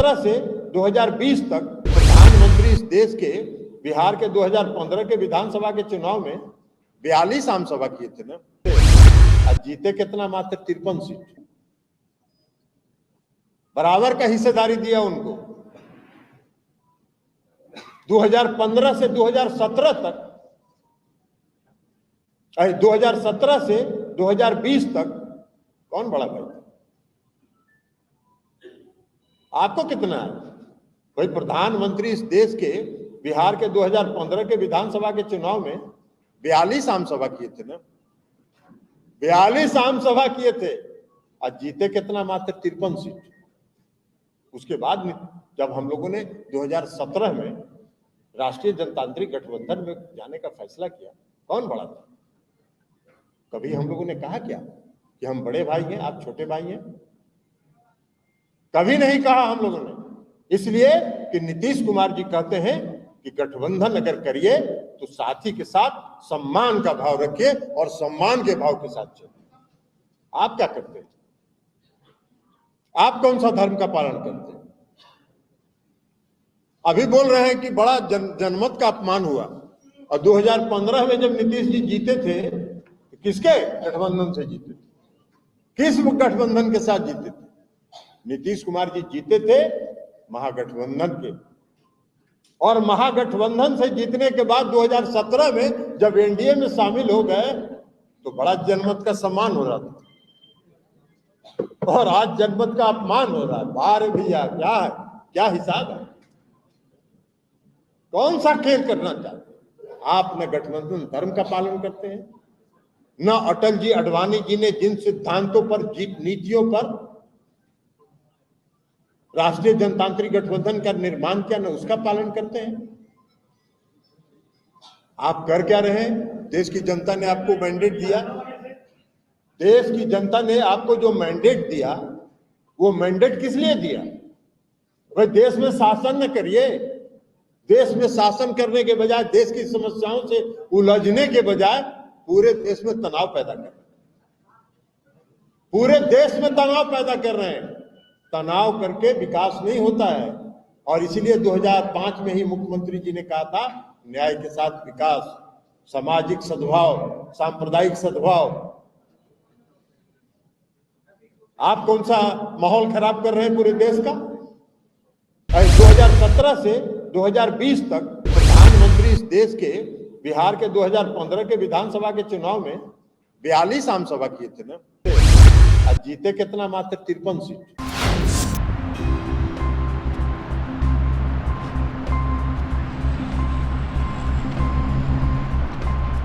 2017 से 2020 तक प्रधानमंत्री इस देश के बिहार के 2015 के विधानसभा के चुनाव में 42 आम सभा किए थे ना, आज जीते कितना? मात्र 53 सीट। बराबर का हिस्सेदारी दिया उनको। 2015 से 2017 तक, 2017 से 2020 तक कौन बड़ा भाई? आपको कितना है भाई? प्रधानमंत्री इस देश के बिहार के 2015 के विधानसभा के चुनाव में 42 आम सभा किए थे ना, 42 आम सभा किए थे। आज जीते कितना? मात्र 53 सीट। उसके बाद जब हम लोगों ने 2017 में राष्ट्रीय जनतांत्रिक गठबंधन में जाने का फैसला किया, कौन बड़ा था? कभी हम लोगों ने कहा क्या कि हम बड़े भाई हैं, आप छोटे भाई हैं? कभी नहीं कहा हम लोगों ने। इसलिए कि नीतीश कुमार जी कहते हैं कि गठबंधन अगर करिए तो साथी के साथ सम्मान का भाव रखिए और सम्मान के भाव के साथ चलिए। आप क्या करते हैं? आप कौन सा धर्म का पालन करते हैं? अभी बोल रहे हैं कि बड़ा जनमत का अपमान हुआ, और 2015 में जब नीतीश जी जीते थे तो किसके गठबंधन से जीते थे? किस गठबंधन के साथ जीते थे? नीतीश कुमार जी जीते थे महागठबंधन के, और महागठबंधन से जीतने के बाद 2017 में जब एनडीए में शामिल हो गए तो बड़ा जनमत का सम्मान हो रहा था, और आज जनमत का अपमान हो रहा है। बारे भैया, क्या है, क्या हिसाब है? कौन सा खेल करना चाहते हैं आप? न गठबंधन धर्म का पालन करते हैं, न अटल जी अडवाणी जी ने जिन सिद्धांतों पर, नीतियों पर राष्ट्रीय जनतांत्रिक गठबंधन का निर्माण किया, न उसका पालन करते हैं। आप कर क्या रहे हैं? देश की जनता ने आपको मैंडेट दिया, देश की जनता ने आपको जो मैंडेट दिया, वो मैंडेट किस लिए दिया? भाई देश में शासन न करिए। देश में शासन करने के बजाय, देश की समस्याओं से उलझने के बजाय पूरे देश में तनाव पैदा कर रहे हैं। पूरे देश में तनाव पैदा कर रहे हैं। तनाव करके विकास नहीं होता है, और इसीलिए 2005 में ही मुख्यमंत्री जी ने कहा था, न्याय के साथ विकास, सामाजिक सद्भाव, सांप्रदायिक सद्भाव। आप कौन सा माहौल खराब कर रहे हैं पूरे देश का? 2017 से 2020 तक प्रधानमंत्री इस देश के बिहार के 2015 के विधानसभा के चुनाव में 42 आम सभा किए थे ना, आज जीते कितना? मात्र 53 सीट।